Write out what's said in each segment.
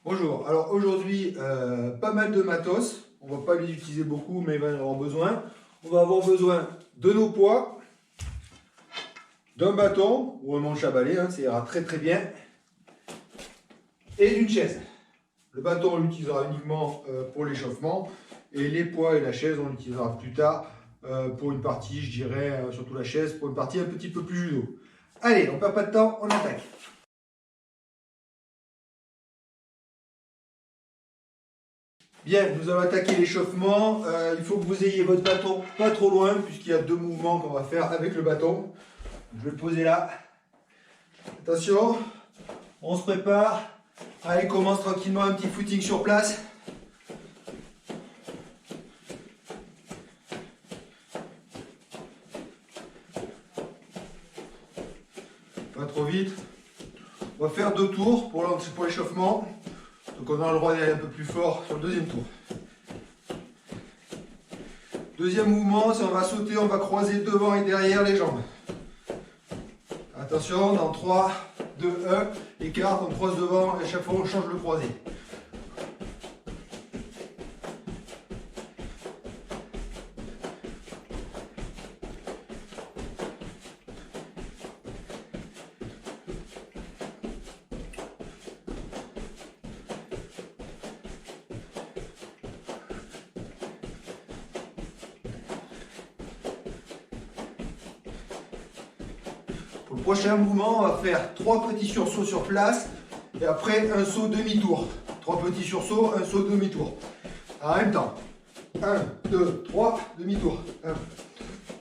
Bonjour, alors aujourd'hui, pas mal de matos. On ne va pas les utiliser beaucoup, mais il va en avoir besoin. On va avoir besoin de nos poids, d'un bâton ou un manche à balai, ça ira très très bien, et d'une chaise. Le bâton, on l'utilisera uniquement pour l'échauffement, et les poids et la chaise, on l'utilisera plus tard pour une partie, je dirais, surtout la chaise, pour une partie un petit peu plus judo. Allez, on ne perd pas de temps, on attaque. Bien, nous allons attaquer l'échauffement. Il faut que vous ayez votre bâton pas trop loin, puisqu'il y a deux mouvements qu'on va faire avec le bâton. Je vais le poser là. Attention, on se prépare. Allez, commence tranquillement un petit footing sur place. Pas trop vite. On va faire 2 tours pour l'échauffement. Donc on a le droit d'aller un peu plus fort sur le deuxième tour. Deuxième mouvement, c'est on va sauter, on va croiser devant et derrière les jambes. Attention, dans 3, 2, 1, écarte, on croise devant et à chaque fois on change le croisé. Pour le prochain mouvement, on va faire 3 petits sursauts sur place et après un saut demi-tour. 3 petits sursauts, un saut demi-tour. En même temps. 1, 2, 3, demi-tour. 1,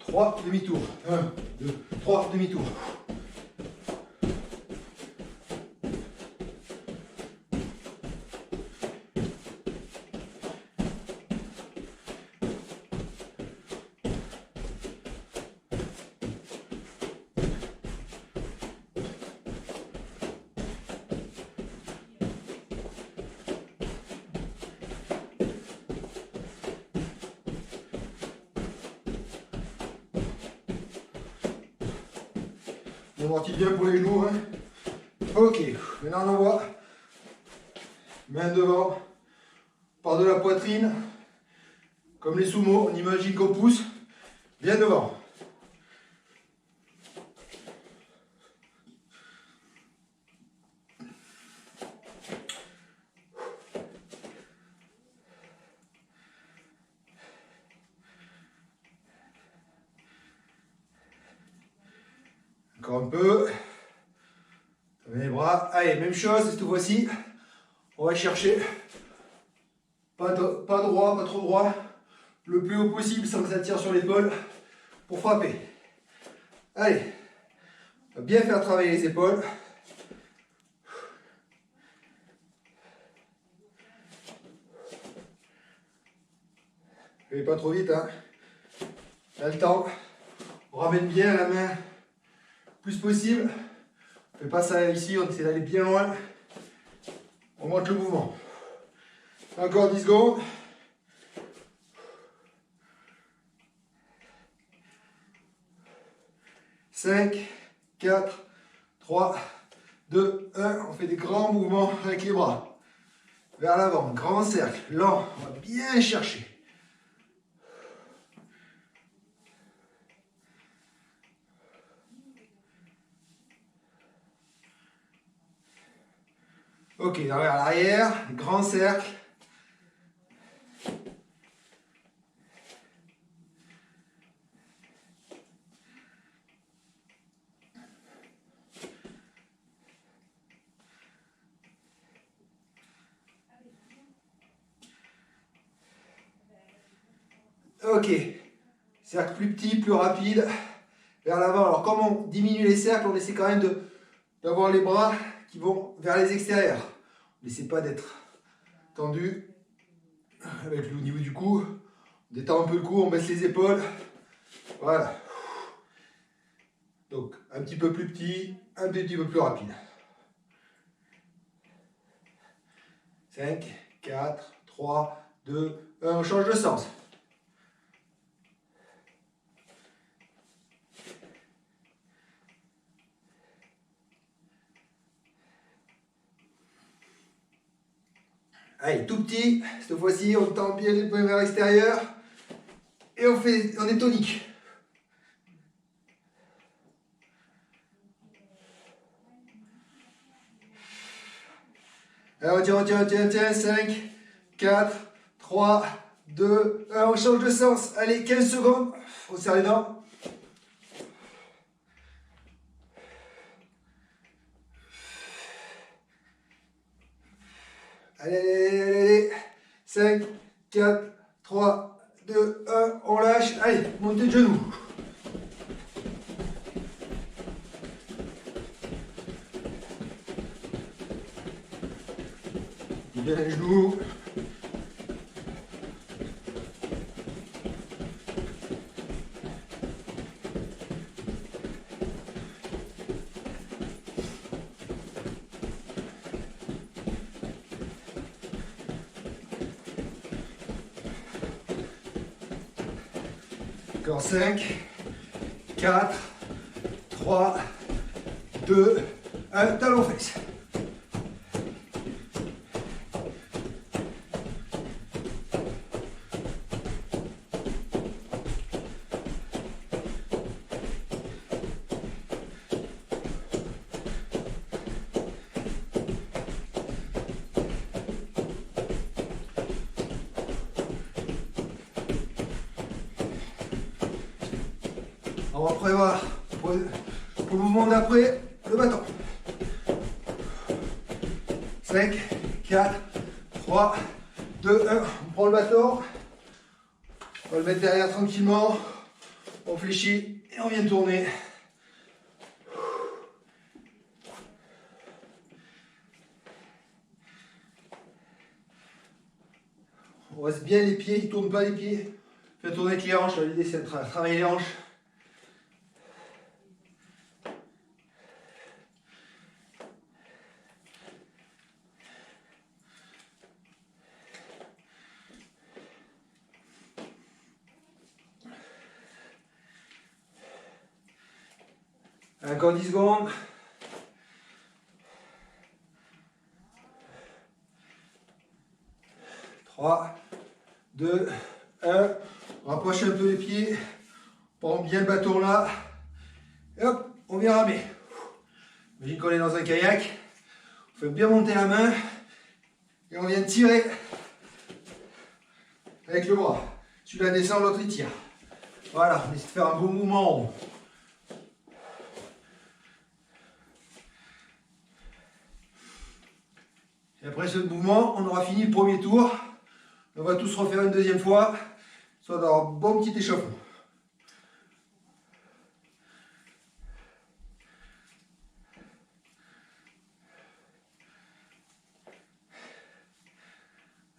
3, demi-tour. 1, 2, 3, demi-tour. On amortit bien pour les genoux. Ok, maintenant on envoie. Main devant, par de la poitrine. Comme les sumo, on imagine qu'on pousse. Bien devant. Encore un peu. Les bras. Allez, même chose cette fois-ci. On va chercher. Pas droit, pas trop droit. Le plus haut possible sans que ça tire sur l'épaule. Pour frapper. Allez. On va bien faire travailler les épaules. Pas trop vite, hein. Là, le temps. On ramène bien la main le plus possible. On fait pas ça ici, on essaie d'aller bien loin. On monte le mouvement. Encore 10 secondes. 5, 4, 3, 2, 1. On fait des grands mouvements avec les bras. Vers l'avant, grand cercle, lent. On va bien chercher. Ok, vers l'arrière, grand cercle. Ok, cercle plus petit, plus rapide, vers l'avant. Alors comme on diminue les cercles, on essaie quand même d'avoir les bras qui vont vers les extérieurs. On n'essaie pas d'être tendu avec le niveau du cou. On détend un peu le cou, on baisse les épaules. Voilà. Donc un petit peu plus petit, un petit peu plus rapide. 5, 4, 3, 2, 1, on change de sens. Allez, tout petit. Cette fois-ci, on tend bien les poings vers l'extérieur. Et on est tonique. Allez, on tient. 5, 4, 3, 2, 1. On change de sens. Allez, 15 secondes. On serre les dents. Allez. 5, 4, 3, 2, 1. On lâche. Allez, montez de genoux. Bien les genoux. Encore 5, 4, 3, 2, 1, talon fixe. On va prévoir pour le mouvement d'après le bâton. 5, 4, 3, 2, 1. On prend le bâton. On va le mettre derrière tranquillement. On fléchit et on vient tourner. On reste bien les pieds, il ne tourne pas les pieds. Fais tourner avec les hanches. L'idée c'est de travailler les hanches. Encore 10 secondes. 3, 2, 1. On rapproche un peu les pieds. On prend bien le bâton là. Et hop, on vient ramer. Imagine qu'on est dans un kayak. On fait bien monter la main. Et on vient tirer avec le bras. Celui-là descend, l'autre il tire. Voilà, on essaie de faire un beau mouvement en rond. Et après ce mouvement, on aura fini le premier tour. On va tous refaire une deuxième fois, soit d'avoir un bon petit échauffement.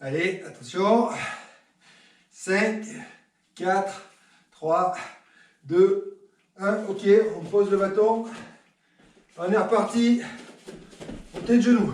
Allez, attention. 5, 4, 3, 2, 1. Ok, on pose le bâton. On est reparti. Montée de genoux.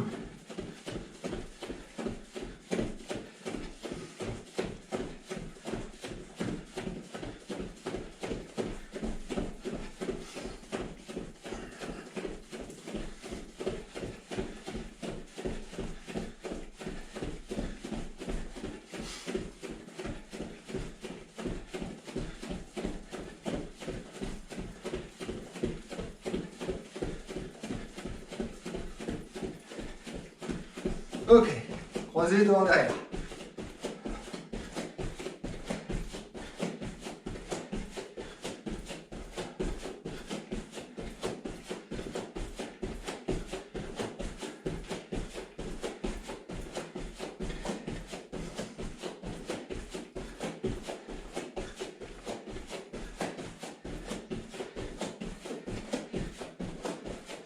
Ok, croisé devant derrière.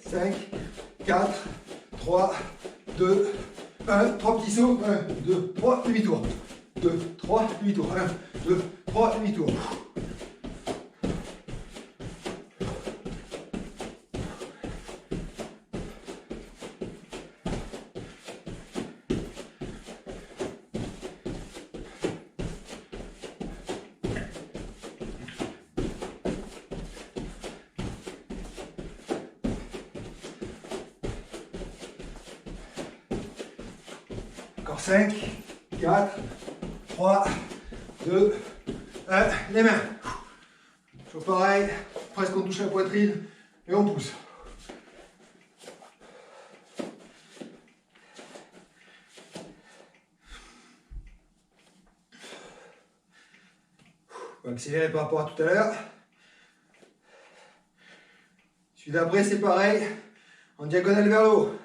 Cinq, 4, 3, 2, 1, 3 petits sauts, 1, 2, 3, demi-tour. 2, 3, demi-tour. 1, 2, 3, demi-tour. Encore 5, 4, 3, 2, 1. Les mains. Toujours pareil. Presque on touche la poitrine et on pousse. On va accélérer par rapport à tout à l'heure. Celui d'après, c'est pareil. En diagonale vers le haut.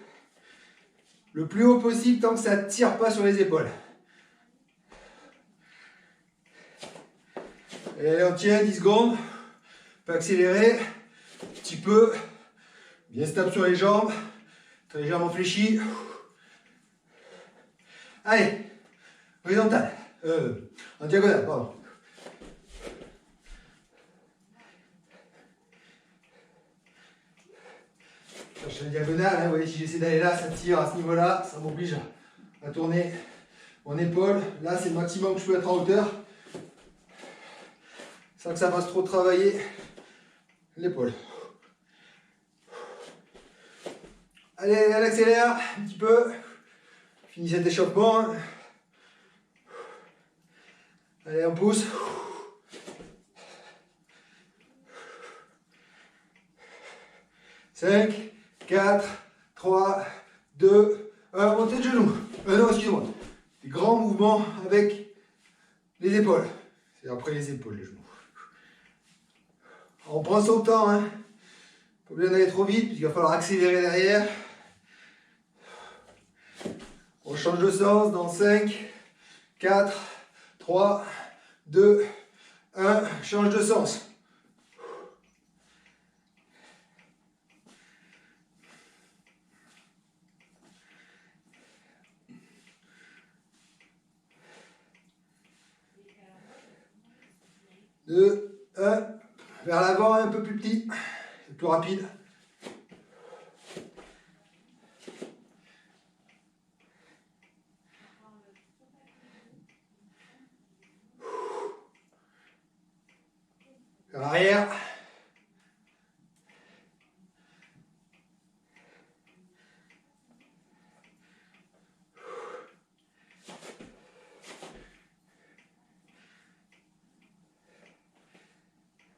Le plus haut possible tant que ça ne tire pas sur les épaules. Et on tient 10 secondes. On peut accélérer un petit peu. Bien stable sur les jambes. Très légèrement fléchi. Allez. Horizontale. En diagonale, pardon. Cherche la diagonale, hein. Vous voyez, si j'essaie d'aller là, ça tire à ce niveau-là, ça m'oblige à tourner mon épaule. Là, c'est le maximum que je peux être en hauteur, sans que ça fasse trop travailler l'épaule. Allez, elle accélère un petit peu. Finis cet échauffement. Allez, on pousse. 5, 4, 3, 2, 1, montée de genoux. Non, excusez-moi. Des grands mouvements avec les épaules. C'est après les épaules, les genoux. On prend son temps, hein. Pas besoin d'aller trop vite, puisqu'il va falloir accélérer derrière. On change de sens dans 5, 4, 3, 2, 1. Change de sens. Deux, un, vers l'avant, un peu plus petit, c'est plus rapide. Vers l'arrière.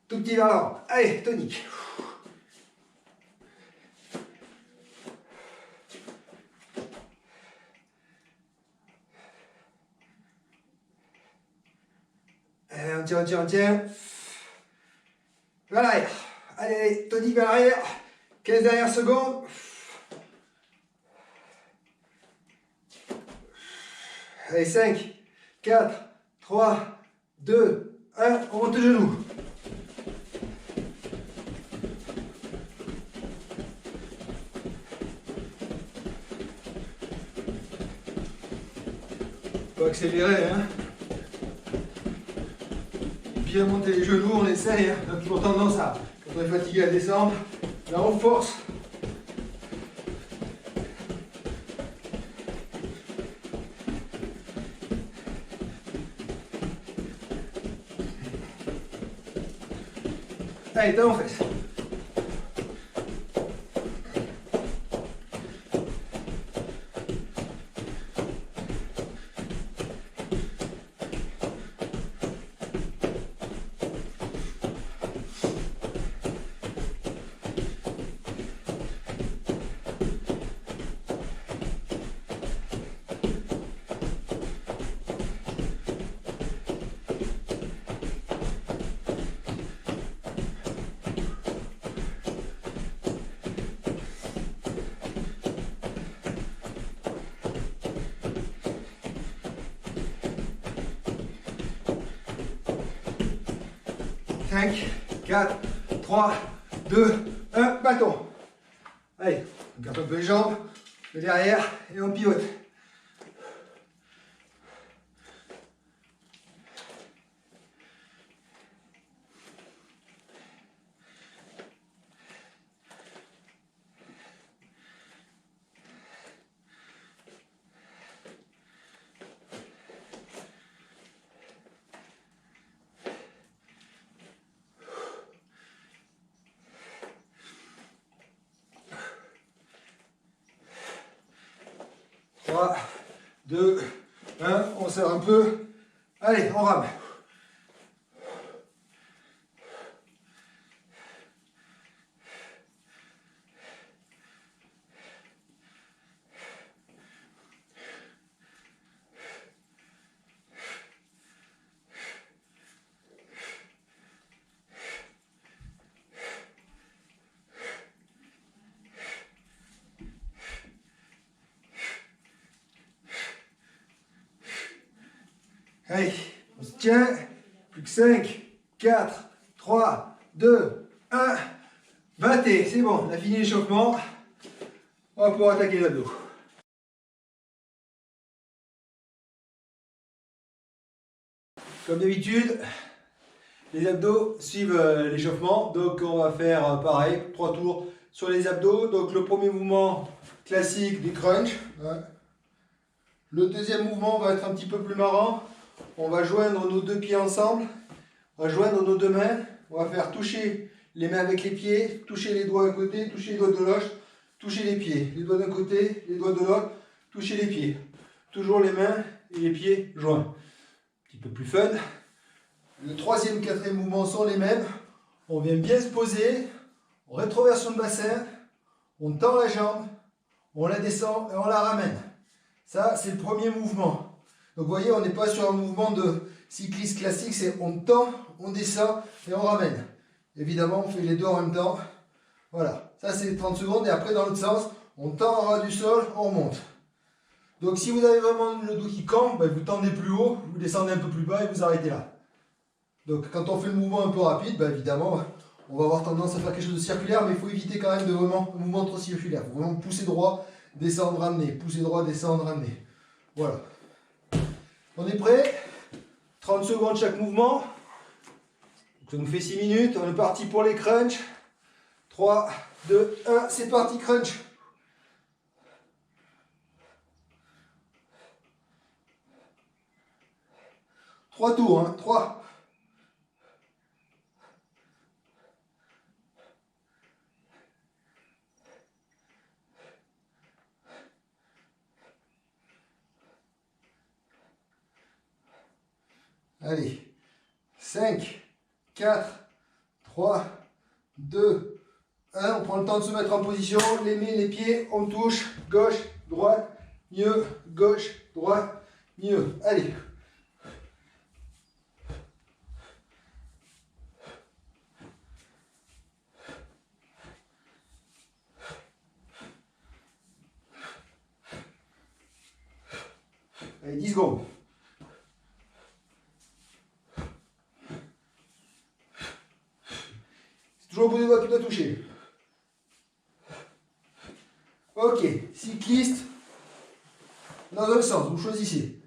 Tout petit vers l'avant. Allez, tonique. Allez, on tient. Vers l'arrière. Allez, allez, tonique vers l'arrière. 15 dernières secondes. Allez, 5, 4, 3, 2, 1. On monte le genou. Faut accélérer, hein. Bien monter les genoux, on essaye, hein. On a toujours tendance à, quand on est fatigué, à descendre. Là, on force. Allez, talon fesses. Cinq, 4, 3, 2, 1, bâton. Allez, on garde un peu les jambes, le derrière et on pivote. 2, 1. On serre un peu. Allez, on rame. Allez, on se tient. Plus que 5, 4, 3, 2, 1. Battez, c'est bon, on a fini l'échauffement. On va pouvoir attaquer les abdos. Comme d'habitude, les abdos suivent l'échauffement. Donc on va faire pareil, 3 tours sur les abdos. Donc le premier mouvement classique du crunch. Ouais. Le deuxième mouvement va être un petit peu plus marrant. On va joindre nos deux pieds ensemble. On va joindre nos deux mains. On va faire toucher les mains avec les pieds, toucher les doigts à côté, toucher les doigts de l'autre, toucher les pieds. Les doigts d'un côté, les doigts de l'autre, toucher les pieds. Toujours les mains et les pieds joints. Un petit peu plus fun. Le troisième, quatrième mouvement sont les mêmes. On vient bien se poser. Rétroversion de bassin. On tend la jambe. On la descend et on la ramène. Ça, c'est le premier mouvement. Donc, vous voyez, on n'est pas sur un mouvement de cycliste classique. C'est on tend, on descend et on ramène. Évidemment, on fait les deux en même temps. Voilà. Ça, c'est les 30 secondes. Et après, dans l'autre sens, on tend en ras du sol, on remonte. Donc, si vous avez vraiment le dos qui campe, ben, vous tendez plus haut, vous descendez un peu plus bas et vous arrêtez là. Donc, quand on fait le mouvement un peu rapide, ben, évidemment, on va avoir tendance à faire quelque chose de circulaire, mais il faut éviter quand même de vraiment un mouvement trop circulaire. Il faut vraiment pousser droit, descendre, ramener. Pousser droit, descendre, ramener. Voilà. On est prêt? 30 secondes chaque mouvement. Ça nous fait 6 minutes. On est parti pour les crunchs. 3, 2, 1. C'est parti, crunch. Trois tours, hein. 3. Allez. 5, 4, 3, 2, 1. On prend le temps de se mettre en position. Les mains, les pieds, on touche. Gauche, droite, mieux. Gauche, droite, mieux. Allez. Allez, 10 secondes. C'est toujours le bout des doigts qui doit toucher. Ok, cycliste, dans un sens, vous choisissez.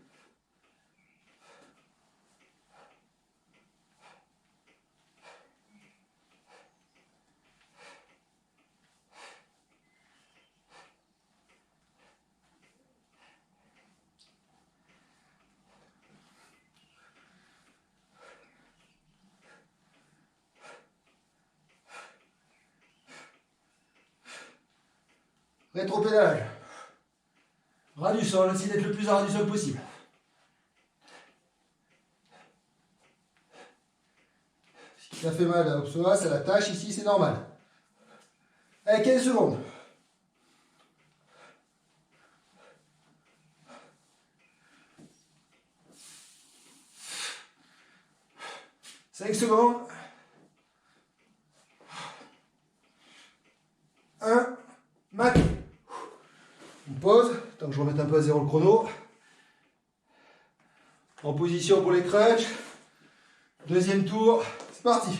Rétropédalage. Ras du sol, essayez d'être le plus à ras du sol possible. Si ça fait mal à l'obpsoas, à la tâche, ici c'est normal. Allez, 15 secondes. « 5 secondes. 1. Mat. On pose, tant que je remette un peu à zéro le chrono. En position pour les crunchs. Deuxième tour, c'est parti.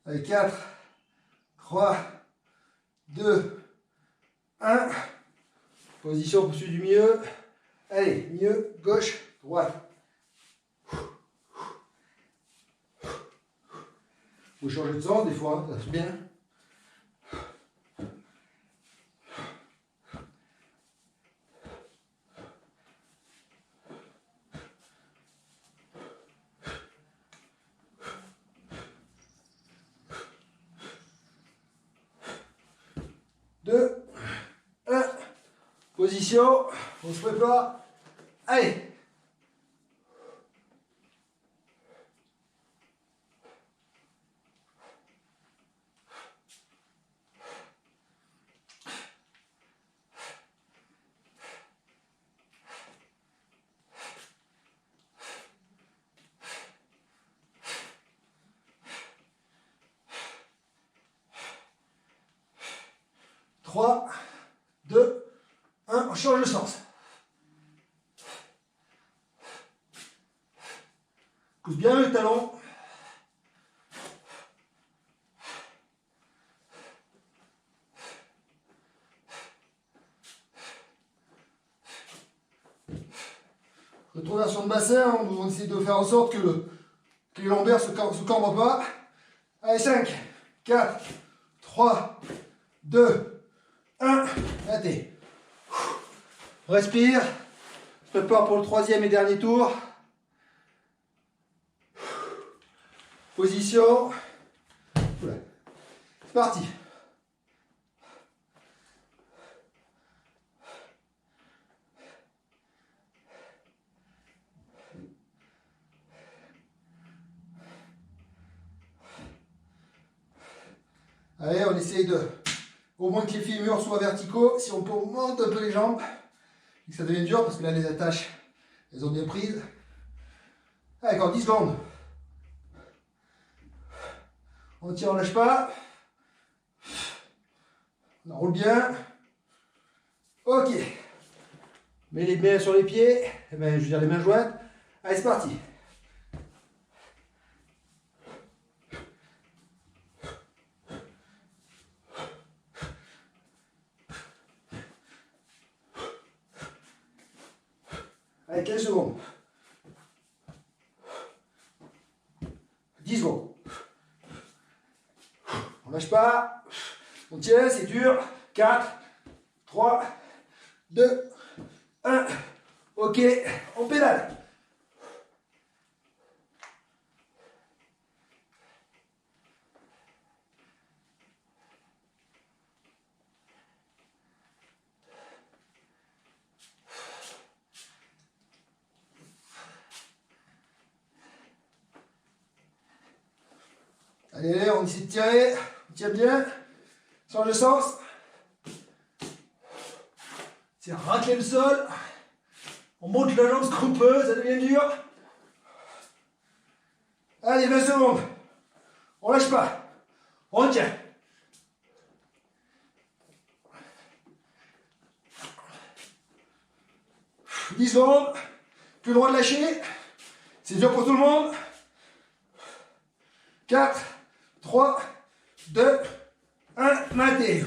Allez, 4, 3, 2, 1. Position pour celui du milieu. Allez, milieu, gauche, droite. Faut changer de sens des fois, ça fait bien. Deux, un, position, on se prépare, allez. Trois, deux, un, on change de sens. Pousse bien le talon. Retournation de bassin, on essaie de faire en sorte que les lombaires se cambrent pas. Allez, 5, 4, 3, 2, 1, arrêtez. Respire. Je prépare pour le troisième et dernier tour. Position. C'est parti. Allez, on essaye de, au moins que les fémurs soient verticaux. Si on peut, on monte un peu les jambes. Et que ça devient dur parce que là, les attaches, elles ont bien prises. Allez, encore 10 secondes. On tire, on lâche pas. On enroule bien. Ok. Mets les mains sur les pieds. Je veux dire les mains jointes. Allez, c'est parti. Allez, 15 secondes. 10 secondes. On lâche pas. On tient, c'est dur. 4, 3, 2, 1. Ok, on pédale. Allez, on essaie de tirer, on tient bien, change de sens. C'est racler le sol, on monte la jambe scrupeuse, ça devient dur. Allez, 20 secondes, on lâche pas, on tient. « 10 secondes, plus le droit de lâcher, c'est dur pour tout le monde. 4, 3, 2, 1, matez.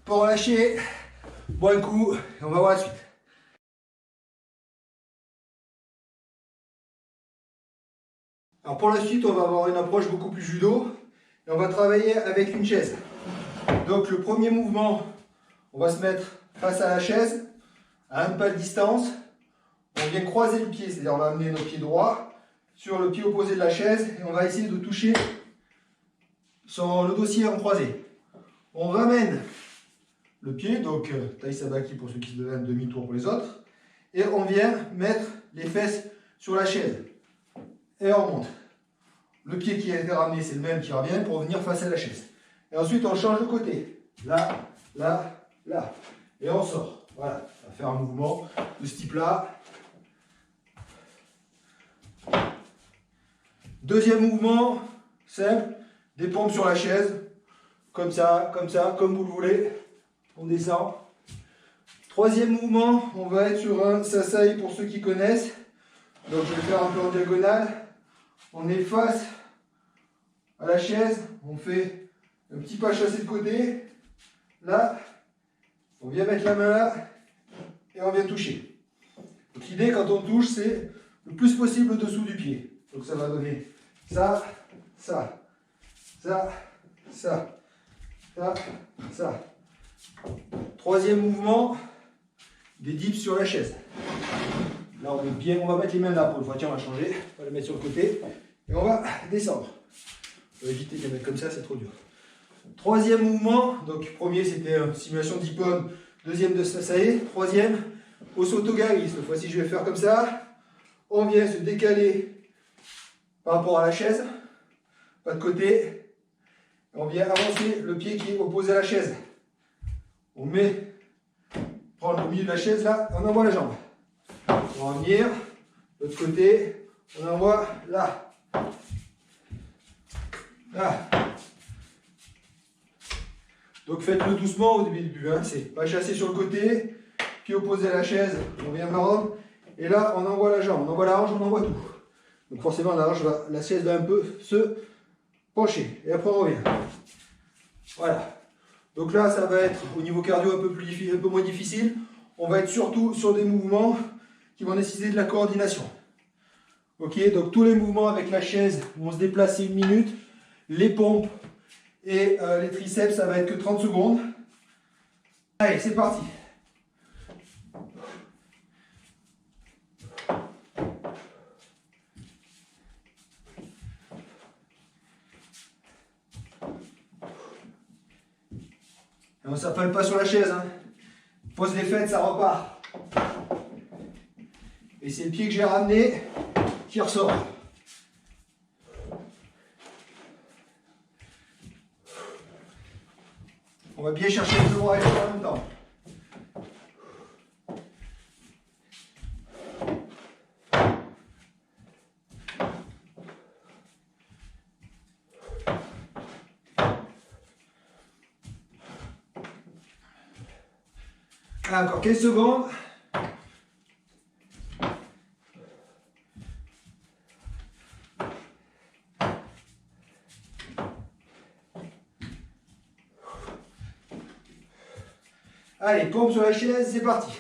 Pour relâcher, bois un coup et on va voir la suite. Alors pour la suite, on va avoir une approche beaucoup plus judo et on va travailler avec une chaise. Donc le premier mouvement, on va se mettre face à la chaise, à un pas de distance. On vient croiser le pied, c'est-à-dire on va amener nos pieds droits sur le pied opposé de la chaise et on va essayer de toucher sur le dossier en croisé. On ramène le pied, donc taille sabaki pour ceux qui se donnent demi-tour pour les autres, et on vient mettre les fesses sur la chaise. Et on remonte. Le pied qui a été ramené, c'est le même qui revient pour venir face à la chaise. Et ensuite, on change de côté. Là, là, là. Et on sort. Voilà, on va faire un mouvement de ce type-là. Deuxième mouvement, simple, des pompes sur la chaise, comme ça, comme vous le voulez. On descend. Troisième mouvement, on va être sur un sasai pour ceux qui connaissent. Donc je vais faire un peu en diagonale. On est face à la chaise, on fait un petit pas chassé de côté. Là, on vient mettre la main là et on vient toucher. Donc l'idée quand on touche, c'est le plus possible au-dessous du pied. Donc ça va donner ça, ça, ça, ça, ça, ça. Troisième mouvement, des dips sur la chaise. Là, on est bien, on va mettre les mains là pour le fois. Tiens, on va changer. On va les mettre sur le côté. Et on va descendre. On va éviter de les mettre comme ça, c'est trop dur. Troisième mouvement, donc premier c'était simulation de dipone, deuxième de sasae, troisième, osotogari. Cette fois-ci, je vais faire comme ça. On vient se décaler par rapport à la chaise, pas de côté. On vient avancer le pied qui est opposé à la chaise. On met, prendre le milieu de la chaise là, on envoie la jambe. On va venir, de l'autre côté, on envoie là. Là. Donc faites-le doucement au début, hein. C'est pas chasser sur le côté, pied opposé à la chaise, on vient me rendre. Et là, on envoie la jambe, on envoie la hanche, on envoie tout. Donc forcément, la chaise va un peu se pencher. Et après, on revient. Voilà. Donc là, ça va être au niveau cardio un peu moins difficile. On va être surtout sur des mouvements qui vont nécessiter de la coordination. Ok, donc tous les mouvements avec la chaise vont se déplacer 1 minute. Les pompes et les triceps, ça va être que 30 secondes. Allez, c'est parti. Et on ne s'appelle pas sur la chaise, hein. Pose les fêtes, ça repart. Et c'est le pied que j'ai ramené qui ressort. On va bien chercher le droit et le en même temps. Encore 15 secondes. Allez, pompe sur la chaise, c'est parti.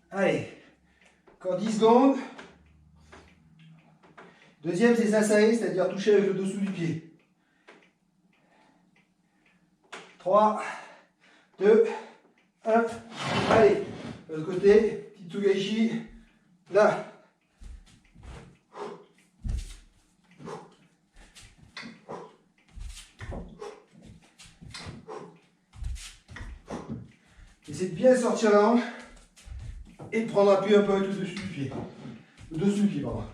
Allez, encore 10 secondes. Deuxième, c'est sasae, c'est-à-dire toucher avec le dessous du pied. 3, 2, 1. Allez, de l'autre côté, petit Tsugaeshi, là. Essayez de bien sortir la hanche et de prendre appui un peu avec le dessus du pied. Le dessous du pied, pardon.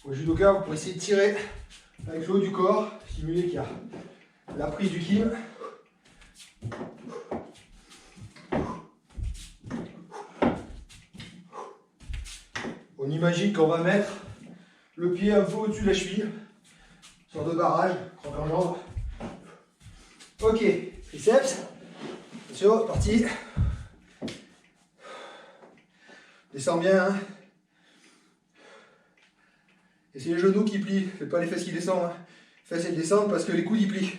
Au judoka, vous pouvez essayer de tirer avec le haut du corps, simuler qu'il y a la prise du kim. On imagine qu'on va mettre le pied un peu au-dessus de la cheville, sorte de barrage, croque en jambe. Ok, triceps, attention, parti. Descends bien, hein. Et c'est les genoux qui plient, faites pas les fesses qui descendent. Hein. Les fesses elles descendent parce que les coudes ils plient.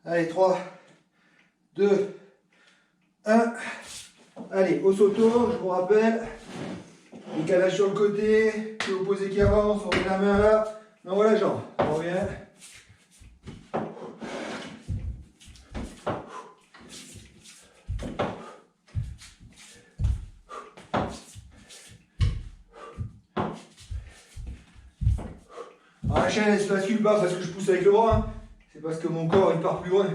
Allez, 3, 2, 1. Allez, au sauto, je vous rappelle. Décalage sur le côté, pied opposé qui avance, on met la main là, on envoie la jambe. On revient. La chaîne elle se bascule pas parce que je pousse avec le bras, hein. C'est parce que mon corps il part plus loin.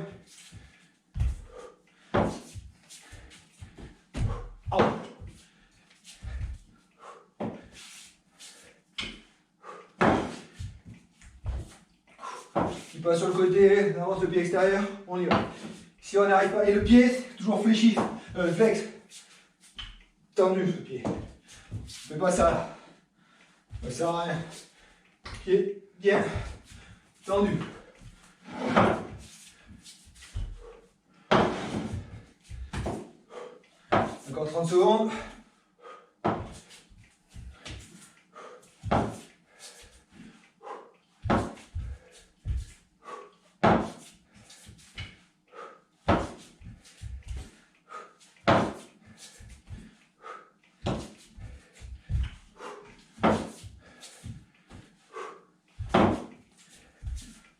qui passe sur le côté, on avance le pied extérieur, on y va. Si on n'arrive pas, et le pied, toujours fléchi, flex, tendu ce pied. Fais pas ça là. Ça sert à rien. Pied bien tendu. Encore 30 secondes.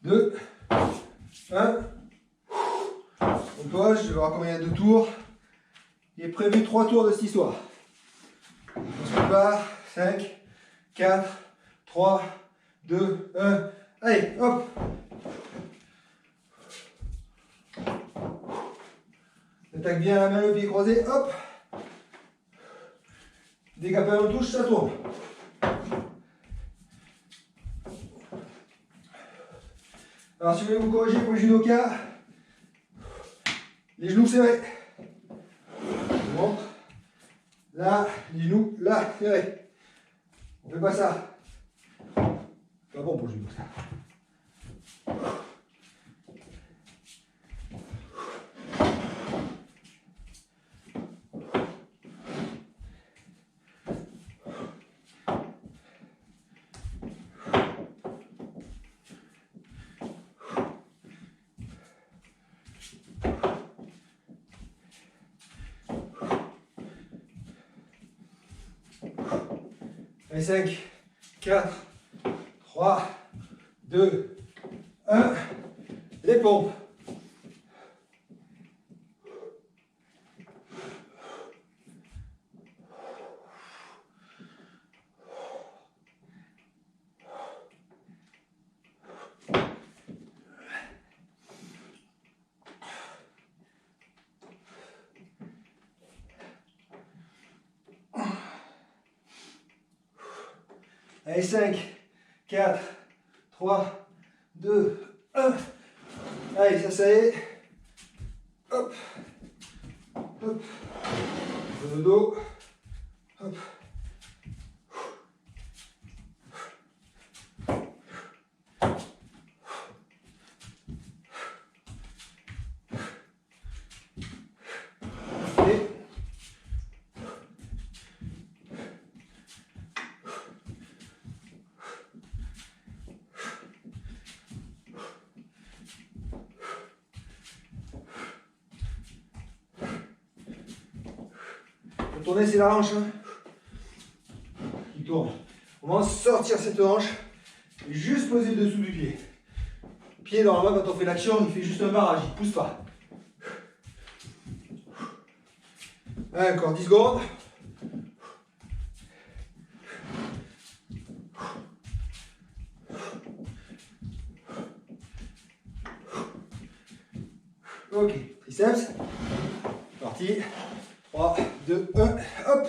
Deux, un. On pose, je vais voir combien il y a de tours. Il est prévu 3 tours de cette histoire. On se prépare. 5, 4, 3, 2, 1. Allez, hop. Attaque bien la main, le pied croisé, hop. Dès qu'après on touche, ça tourne. Alors si vous voulez vous corriger pour le judoka, les genoux serrés. Bon. Là, les genoux, là, serrés. On fait pas ça. Pas bon pour le judo ça. Allez, 5, 4, 3, 2, 1. Les pompes. Allez, 5, 4, 3, 2, 1. Allez, ça y est. Hop. Hop. Le dos. Hop. Et tourner, c'est la hanche hein, qui tourne. On va sortir cette hanche et juste poser le dessous du pied. Pied, normalement, quand on fait l'action, il fait juste un barrage, il ne pousse pas. Encore 10 secondes. Ok, triceps. Parti. 3, 2, 1, hop.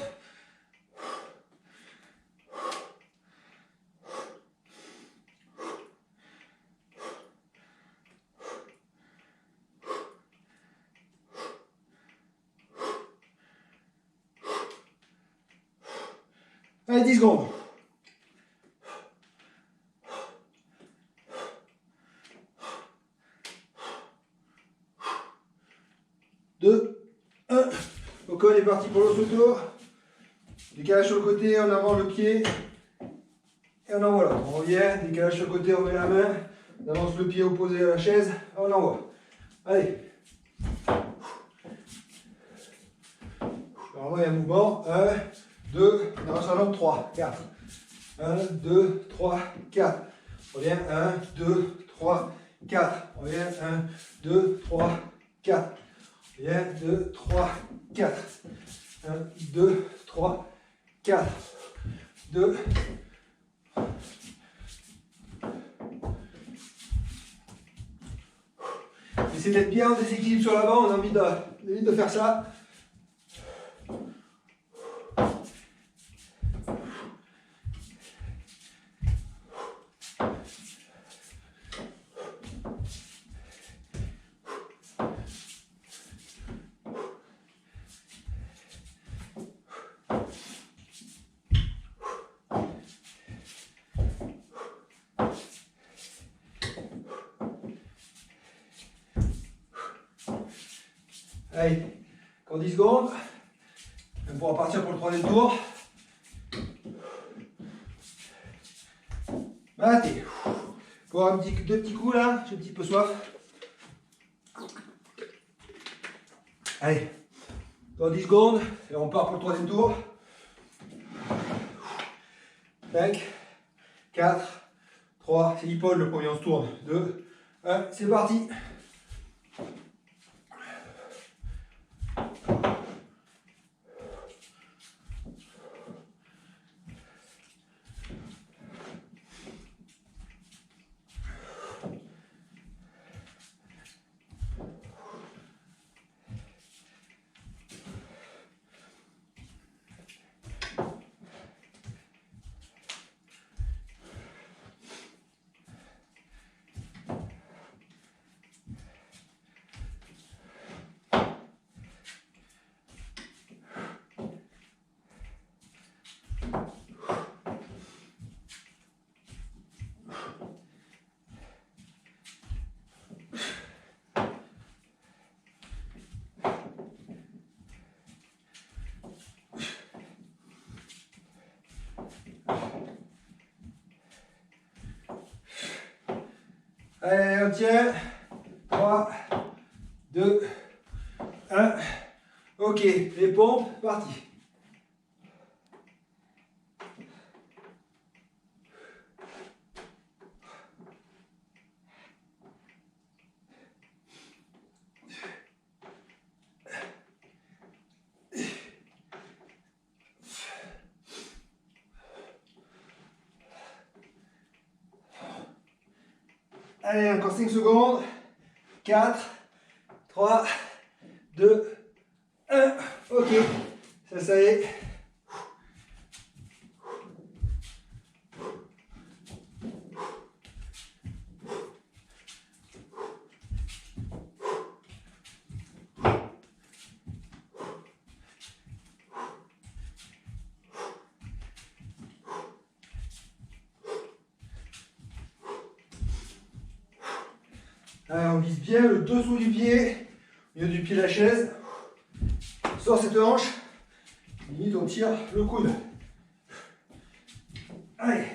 Allez, 10 secondes. 2, 1. Donc on est parti pour l'autre tour. Décalage sur le côté, on avance le pied. Et on envoie là. On revient, décalage sur le côté, on met la main. On avance le pied opposé à la chaise. On envoie. Allez. Alors, il y a un mouvement. 1, 2, on avance en l'autre, 3, 4. 1, 2, 3, 4. On revient, 1, 2, 3, 4. On revient, 1, 2, 3, 4. On revient, 2, 3, 4. 1, 2, 3, 4. 2. Essayez d'être bien en déséquilibre sur l'avant, on a envie de faire ça. Allez, encore 10 secondes. On pourra partir pour le troisième tour. Matez. Pour deux petits coups là, j'ai un petit peu soif. Allez, dans 10 secondes, et on part pour le troisième tour. 5, 4, 3, c'est l'épaule le premier, on se tourne. 2, 1, c'est parti. Allez, on tient. 3, 2, 1. Ok, les pompes, parti. Allez, encore 5 secondes. 4, 3, 2, 1. Ok, ça y est. Allez, on vise bien le dessous du pied, au milieu du pied de la chaise. On sort cette hanche. Limite, on tire le coude. Allez.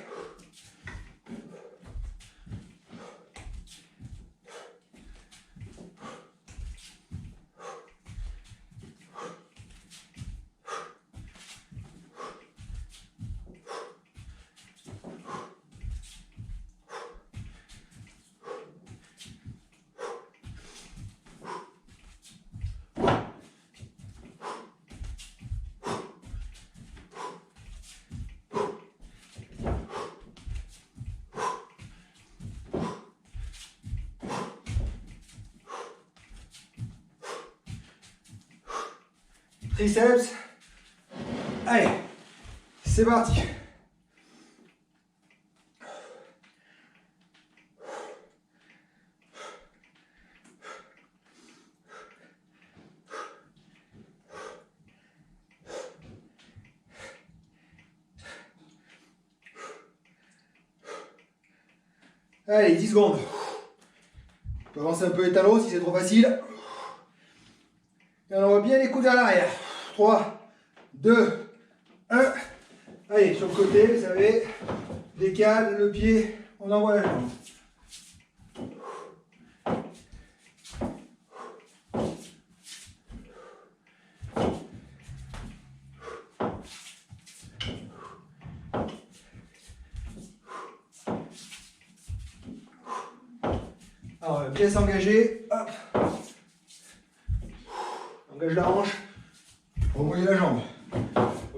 Triceps. Allez, c'est parti. Allez, 10 secondes. On peut avancer un peu les talons si c'est trop facile. Et on envoie bien les coudes vers l'arrière. 3, 2, 1. Allez, sur le côté, vous savez, décale le pied, on envoie la jambe. Alors, on va bien s'engager. Hop. Engage la hanche. Remoyez la jambe.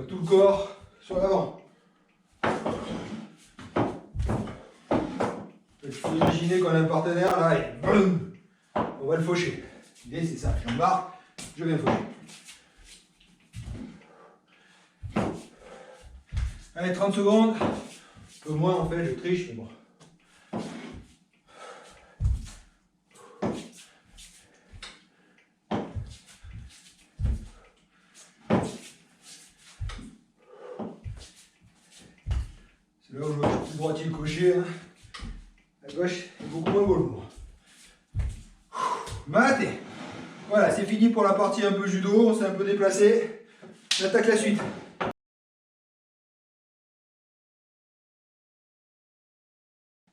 Tout le corps sur l'avant. Il faut imaginer qu'on a un partenaire là et boum, on va le faucher. L'idée c'est ça, j'embarque, je viens faucher. Allez, 30 secondes. Un peu moins en fait, je triche, mais bon. C'est là où je vois le droitier le cocher. Hein. La gauche est beaucoup moins beau. Matez. Voilà, c'est fini pour la partie un peu judo, on s'est un peu déplacé. On attaque la suite.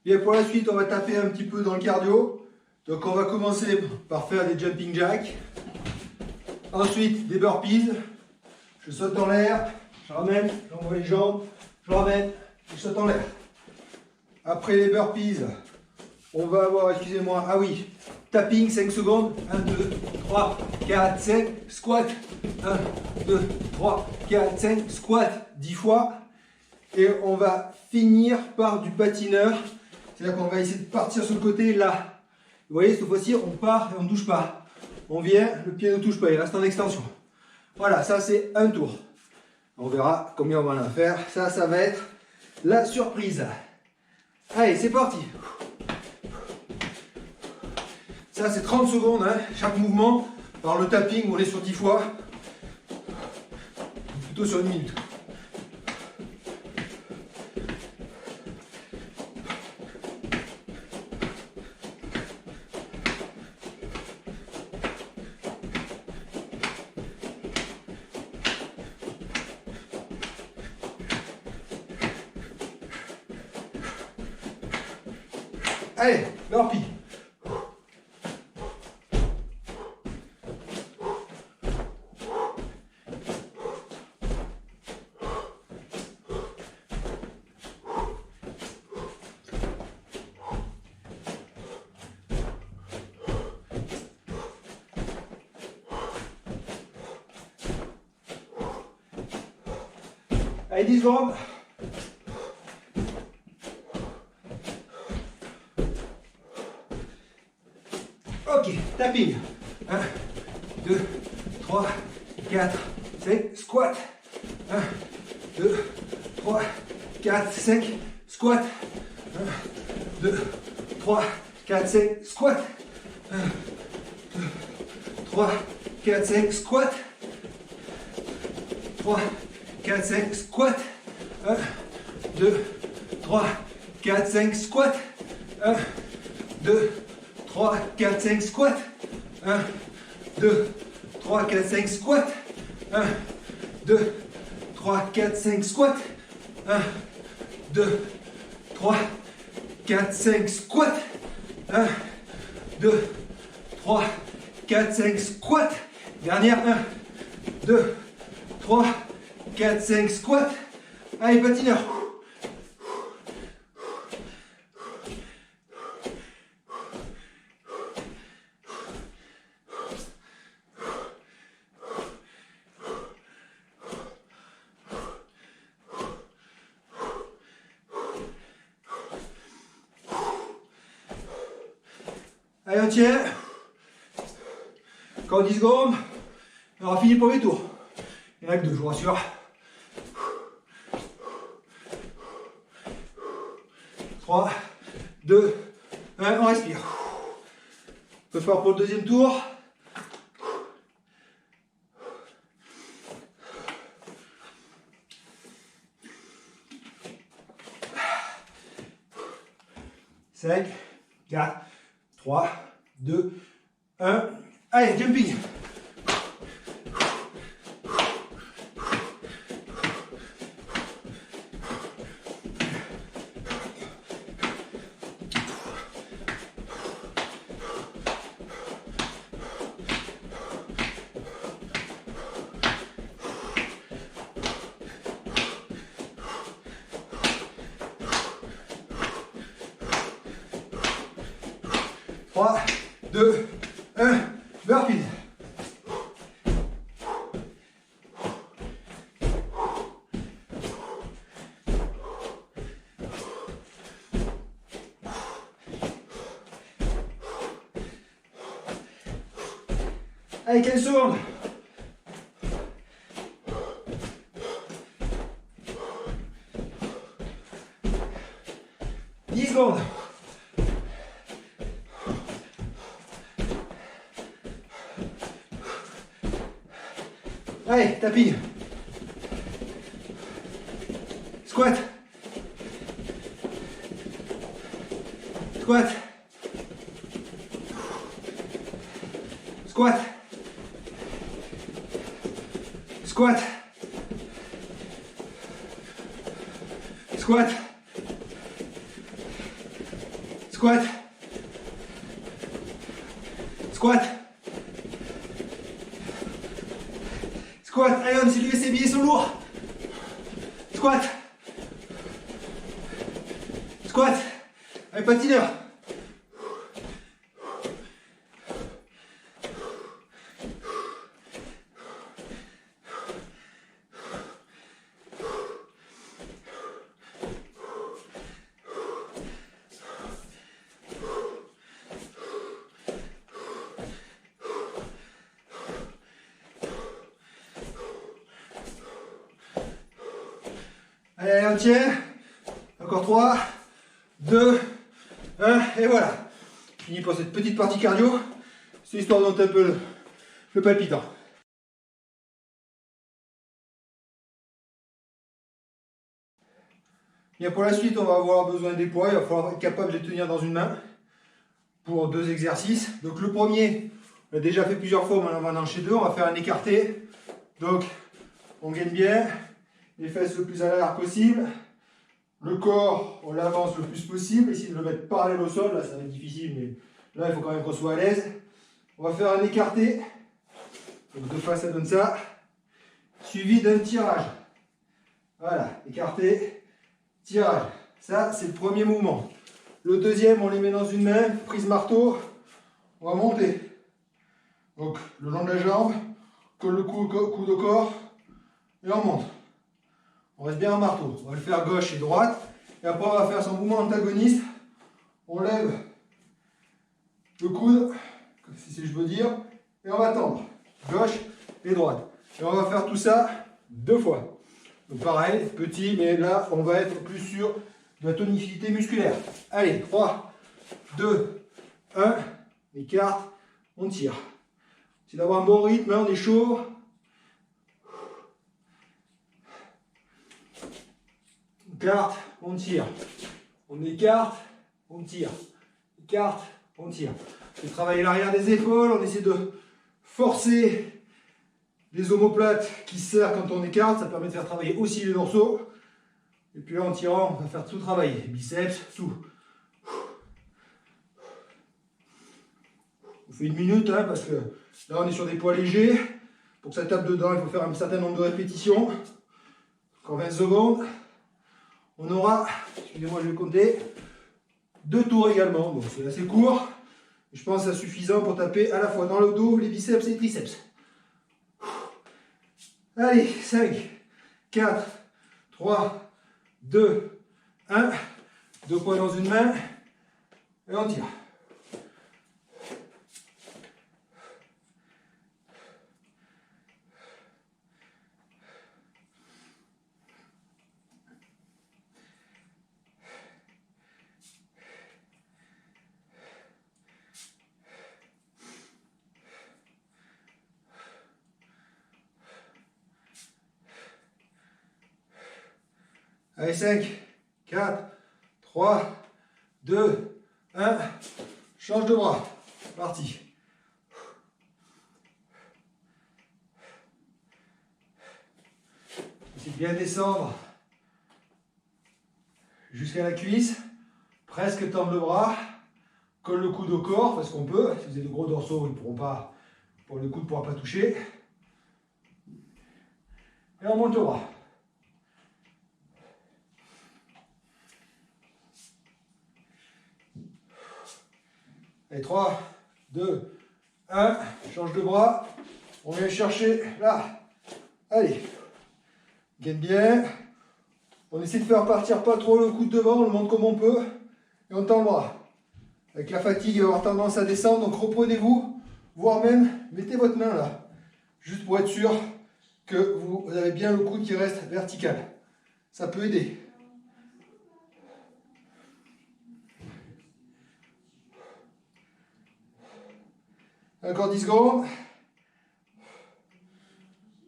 Bien, pour la suite, on va taper un petit peu dans le cardio. Donc on va commencer par faire des jumping jacks. Ensuite, des burpees. Je saute en l'air, je ramène, j'envoie les jambes, je ramène, je saute en l'air. Après les burpees, on va avoir, excusez-moi, ah oui, tapping 5 secondes. 1, 2, 3, 4, 5, squat. 1, 2, 3, 4, 5, squat 10 fois. Et on va finir par du patineur. C'est-à-dire qu'on va essayer de partir sur le côté là. Vous voyez, cette fois-ci, on part et on ne touche pas. On vient, le pied ne touche pas, il reste en extension. Voilà, ça c'est un tour. On verra combien on va en faire. Ça va être la surprise. Allez, c'est parti. Ça c'est 30 secondes, hein, chaque mouvement. Par le tapping, on est sur 10 fois. Plutôt sur 1 minute. Allez, burpee. Allez, 10 secondes. Ok, tapping. 1, 2, 3, 4, 5, squat. 1, 2, 3, 4, 5, squat. 1, 2, 3, 4, 5, squat. 1, 2, 3, 4, 5, squat. 3, 4, 5, squat. 1, 2, 3, 4, 5, squat. 1, 2, 3, 4, 5, squat. 1, 2, 3, 4, 5, squat. 1, 2, 3, 4, 5, squat. 1, 2, 3, 4, 5, squat. 1, 2, 3, 4, 5, squat. Dernière, 1, 2, 3, 4, 5, squat. Allez, patineur. Allez, on tient. Encore 10 secondes. On aura fini pour les tours. Il n'y en a que 2, je vous rassure. 3, 2, 1, on respire. On peut faire pour le deuxième tour. Cinq, 4, 3, 2, 1. Allez, jumping. Trois, 2, 1, burpees. Allez, 15 secondes. Secondes. Allez, tapping. Squat. Squat. Squat. Squat. Squat. Squat. Squat. Squat. Allez, on essaie de lever ses pieds, ils sont lourds. Squat. Squat. Allez, patineur. Allez, on tient. Encore 3, 2, 1, et voilà. Fini pour cette petite partie cardio. C'est histoire de monter un peu le palpitant. Bien, pour la suite, on va avoir besoin des poids. Il va falloir être capable de les tenir dans une main pour 2 exercices. Donc le premier, on l'a déjà fait plusieurs fois, maintenant on va en enchaîner 2. On va faire un écarté. Donc on gaine bien. Les fesses le plus à l'arrière possible. Le corps, on l'avance le plus possible. Essayer de le mettre parallèle au sol. Là, ça va être difficile, mais là, il faut quand même qu'on soit à l'aise. On va faire un écarté. Donc, de face, ça donne ça. Suivi d'un tirage. Voilà, écarté, tirage. Ça, c'est le premier mouvement. Le deuxième, on les met dans une main, prise marteau. On va monter. Donc, le long de la jambe, colle le coude au corps, et on monte. On reste bien en marteau. On va le faire gauche et droite. Et après, on va faire son mouvement antagoniste. On lève le coude, si je veux dire, et on va tendre. Gauche et droite. Et on va faire tout ça 2 fois. Donc pareil, petit, mais là, on va être plus sur de la tonicité musculaire. Allez, 3, 2, 1. Écarte, on tire. C'est d'avoir un bon rythme, hein, on est chaud. Écarte, on tire. On écarte, on tire. Écarte, on tire. On travaille l'arrière des épaules, on essaie de forcer les omoplates qui se serrent quand on écarte. Ça permet de faire travailler aussi les dorsaux. Et puis là, en tirant, on va faire tout travailler. Biceps, tout. On fait 1 minute, hein, parce que là, on est sur des poids légers. Pour que ça tape dedans, il faut faire un certain nombre de répétitions. Encore 20 secondes. On aura, excusez-moi, je vais compter, 2 tours également. Donc c'est assez court. Je pense que c'est suffisant pour taper à la fois dans le dos, les biceps et les triceps. Allez, 5, 4, 3, 2, 1. 2 poids dans une main. Et on tire. Allez, 5, 4, 3, 2, 1. Change de bras. Parti. Essayez de bien descendre jusqu'à la cuisse. Presque tendre le bras. Colle le coude au corps parce qu'on peut. Si vous avez de gros dorsaux, ils ne pourront pas. Pour le coude ne pourra pas toucher. Et on monte le bras. Allez, 3, 2, 1. Change de bras. On vient chercher là. Allez. Gaine bien. On essaie de faire partir pas trop le coude devant. On le monte comme on peut. Et on tend le bras. Avec la fatigue, il va avoir tendance à descendre. Donc reprenez-vous. Voire même, mettez votre main là. Juste pour être sûr que vous avez bien le coude qui reste vertical. Ça peut aider. Encore 10 secondes.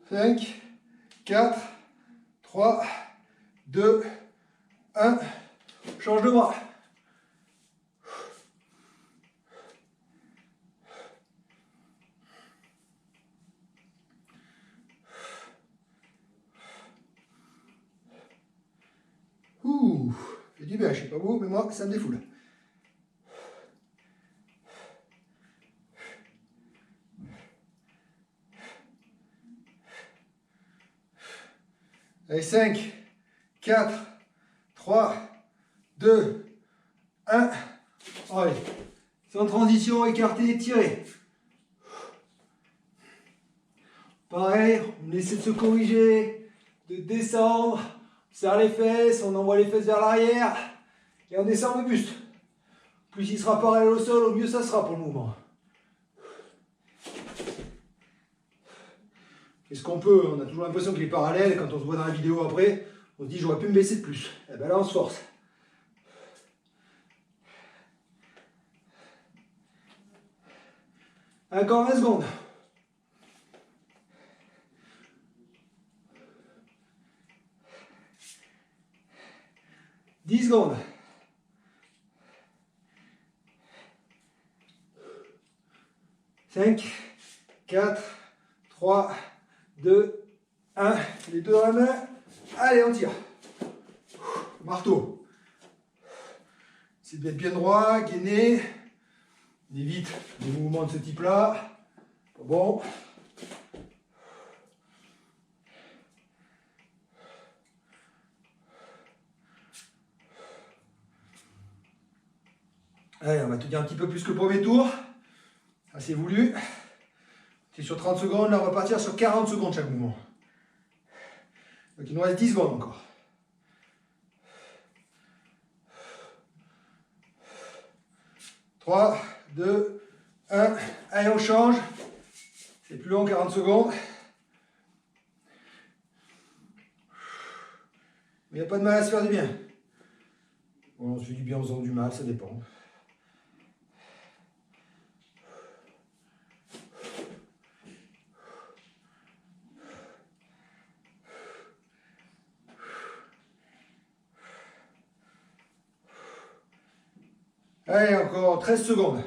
5, 4, 3, 2, 1. Change de bras. fait du bien, je sais pas vous, mais moi, ça me défoule. Allez, 5, 4, 3, 2, 1. Allez, sans transition, écarté, tiré. Pareil, on essaie de se corriger, de descendre, on serre les fesses, on envoie les fesses vers l'arrière et on descend le buste. Plus il sera parallèle au sol, au mieux ça sera pour le mouvement. Est-ce qu'on peut, on a toujours l'impression qu'il est parallèle, quand on se voit dans la vidéo après, on se dit j'aurais pu me baisser de plus. Et bien là on se force. Encore 20 secondes. 10 secondes. 5, 4, 3, 2, 1. Les deux dans la main. Allez, on tire. Marteau. C'est d'être bien droit, gainé. On évite des mouvements de ce type-là. Bon. Allez, on va tenir un petit peu plus que le premier tour. Ça, c'est voulu. C'est sur 30 secondes. Là, on va partir sur 40 secondes chaque mouvement. Donc, il nous reste 10 secondes encore. Trois, 2, 1. Allez, on change. C'est plus long, 40 secondes. Mais il n'y a pas de mal à se faire du bien. Bon, on se fait du bien en faisant du mal, ça dépend. Allez, encore 13 secondes.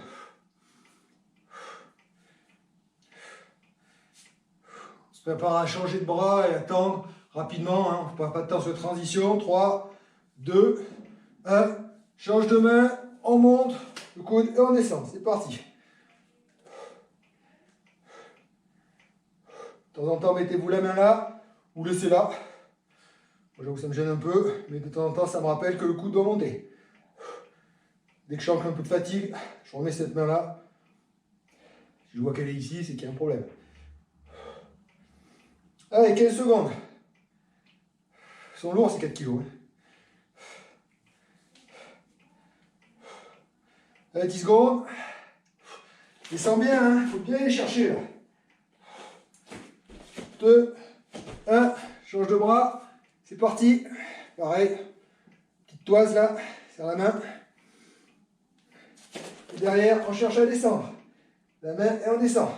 On se prépare à changer de bras et attendre rapidement. Hein. On ne perd pas de temps sur transition. 3, 2, 1. Change de main. On monte le coude et on descend. C'est parti. De temps en temps, mettez-vous la main là ou laissez-la. Moi, j'avoue que ça me gêne un peu, mais de temps en temps, ça me rappelle que le coude doit monter. Dès que je sens un peu de fatigue, je remets cette main-là. Si je vois qu'elle est ici, c'est qu'il y a un problème. Allez, 15 secondes. Ils sont lourds, ces 4 kilos. Allez, 10 secondes. Descends bien, il faut bien les chercher là. 2, 1, change de bras. C'est parti. Pareil, petite toise là, serre la main. Et derrière, on cherche à descendre. La main et on descend.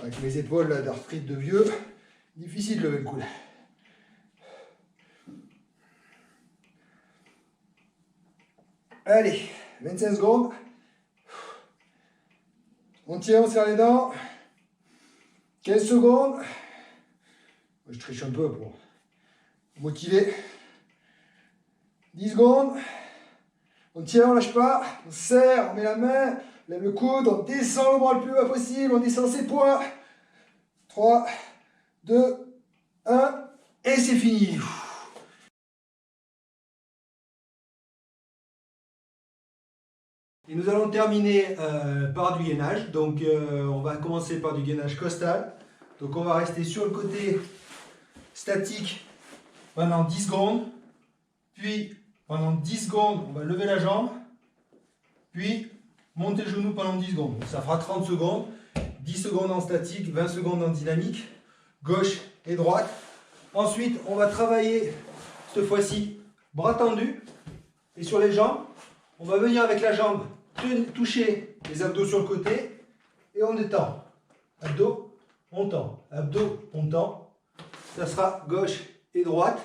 Avec mes épaules d'arthrite de vieux, difficile de lever le coude. Allez, 25 secondes. On tient, on serre les dents. 15 secondes. Je triche un peu pour motiver. 10 secondes. On tient, on lâche pas. On serre, on met la main, on lève le coude, on descend le bras le plus bas possible, on descend ses poings. 3, 2, 1, et c'est fini. Et nous allons terminer par du gainage. Donc on va commencer par du gainage costal. Donc on va rester sur le côté statique pendant 10 secondes. Puis pendant 10 secondes, on va lever la jambe. Puis monter le genou pendant 10 secondes. Donc, ça fera 30 secondes. 10 secondes en statique, 20 secondes en dynamique. Gauche et droite. Ensuite, on va travailler cette fois-ci bras tendus. Et sur les jambes, on va venir avec la jambe toucher les abdos sur le côté. Et on détend. Abdos, on tend. Abdos, on tend. Ça sera gauche et droite.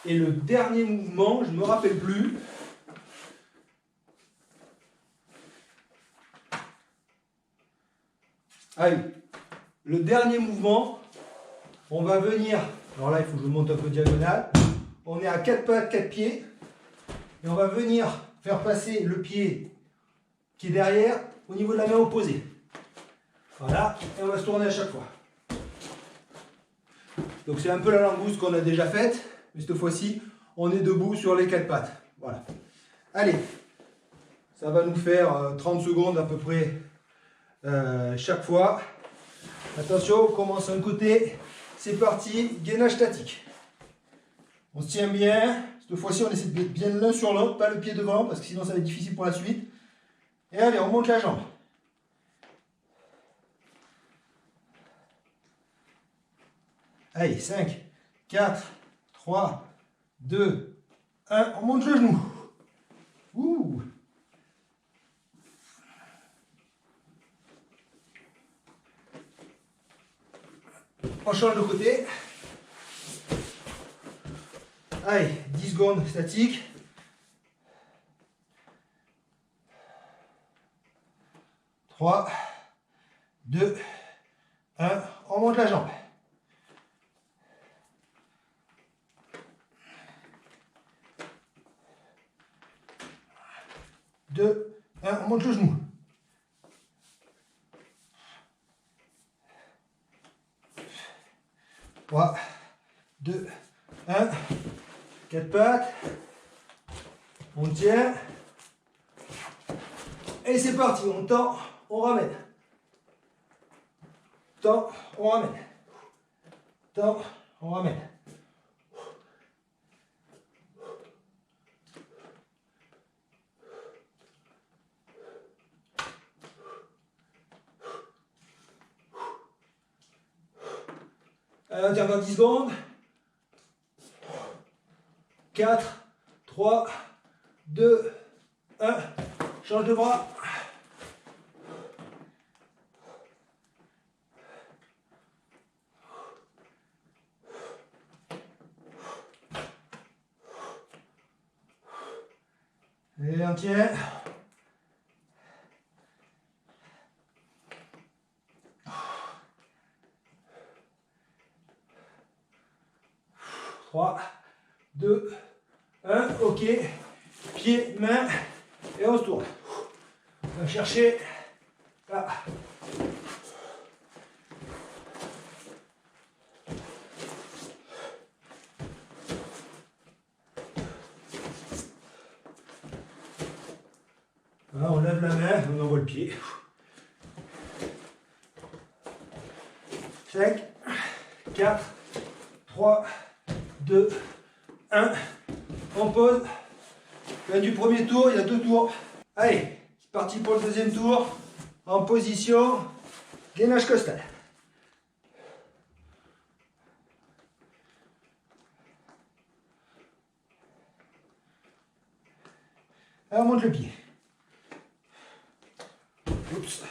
Et le dernier mouvement, je ne me rappelle plus. Allez, le dernier mouvement, on va venir Alors là, il faut que je monte un peu diagonale. On est à 4 pattes, 4 pieds. Et on va venir faire passer le pied qui est derrière au niveau de la main opposée. Voilà, et on va se tourner à chaque fois. Donc c'est un peu la langouste qu'on a déjà faite, mais cette fois-ci, on est debout sur les 4 pattes. Voilà. Allez, ça va nous faire 30 secondes à peu près chaque fois. Attention, on commence un côté. C'est parti, gainage statique. On se tient bien. Cette fois-ci, on essaie de mettre bien l'un sur l'autre, pas le pied devant, parce que sinon ça va être difficile pour la suite. Et allez, on monte la jambe. Allez, 5, 4, 3, 2, 1. On monte le genou. Ouh. On change de côté. Allez, 10 secondes statique. 3, 2, 1. On monte la jambe. 2, 1, on monte le genou. 3, 2, 1, 4 pattes, on tient, et c'est parti, on tend, on ramène, tend, on ramène, tend, on ramène. Allez, on tient encore 10 secondes. 4, 3, 2, 1. Change de bras. Et on tient. 3, 2, 1, ok, pied, main, et on se tourne. On va chercher là. Voilà, on lève la main, on envoie le pied. 5, 4, 3, 2, 1. On pose. Fin du premier tour, il y a 2 tours. Allez, c'est parti pour le deuxième tour. En position, gainage costal. On monte le pied. Oups.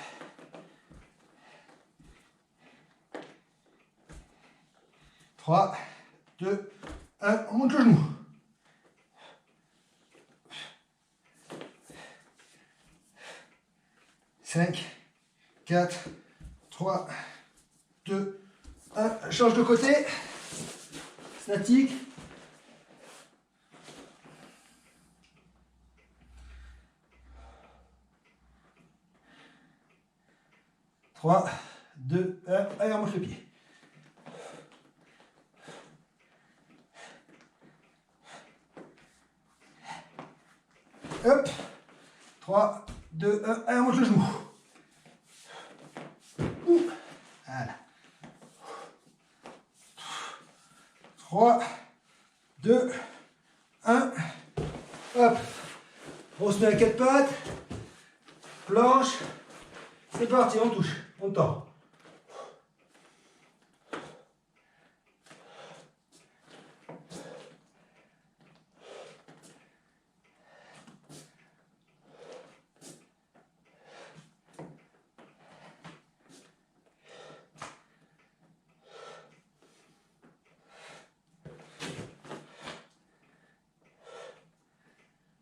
3, 2, 1, on monte le genou. 5, 4, 3, 2, 1. Change de côté. Statique. 3, 2, 1. Allez, on monte le pied. Hop. 3, 2, 1. Allez, on monte le genou. Voilà. 3, 2, 1. Hop. On se met à 4 pattes. Planche. C'est parti, on touche. On tend.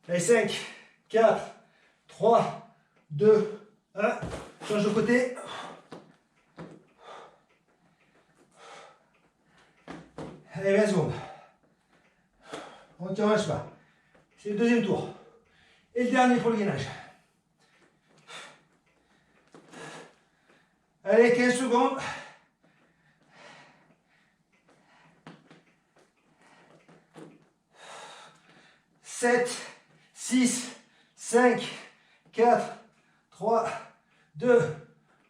Allez, 5, 4, 3, 2, 1. Change de côté. Allez, 20 secondes. On ne relâche pas. C'est le deuxième tour. Et le dernier pour le gainage. Allez, 15 secondes. Sept, 6, 5, 4, 3, 2,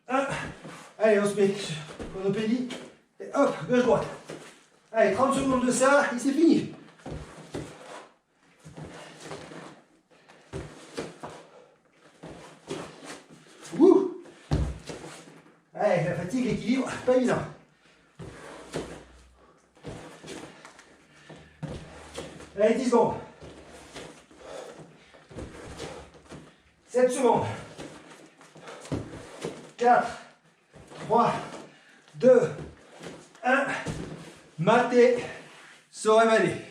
1. Allez, on se met sur nos pédis. Et hop, gauche-droite. Allez, 30 secondes de ça et c'est fini. Wouh! Allez, la fatigue, l'équilibre, pas évident. Allez, 10 secondes. 7 secondes. 4, 3, 2, 1. Maté, Soremade.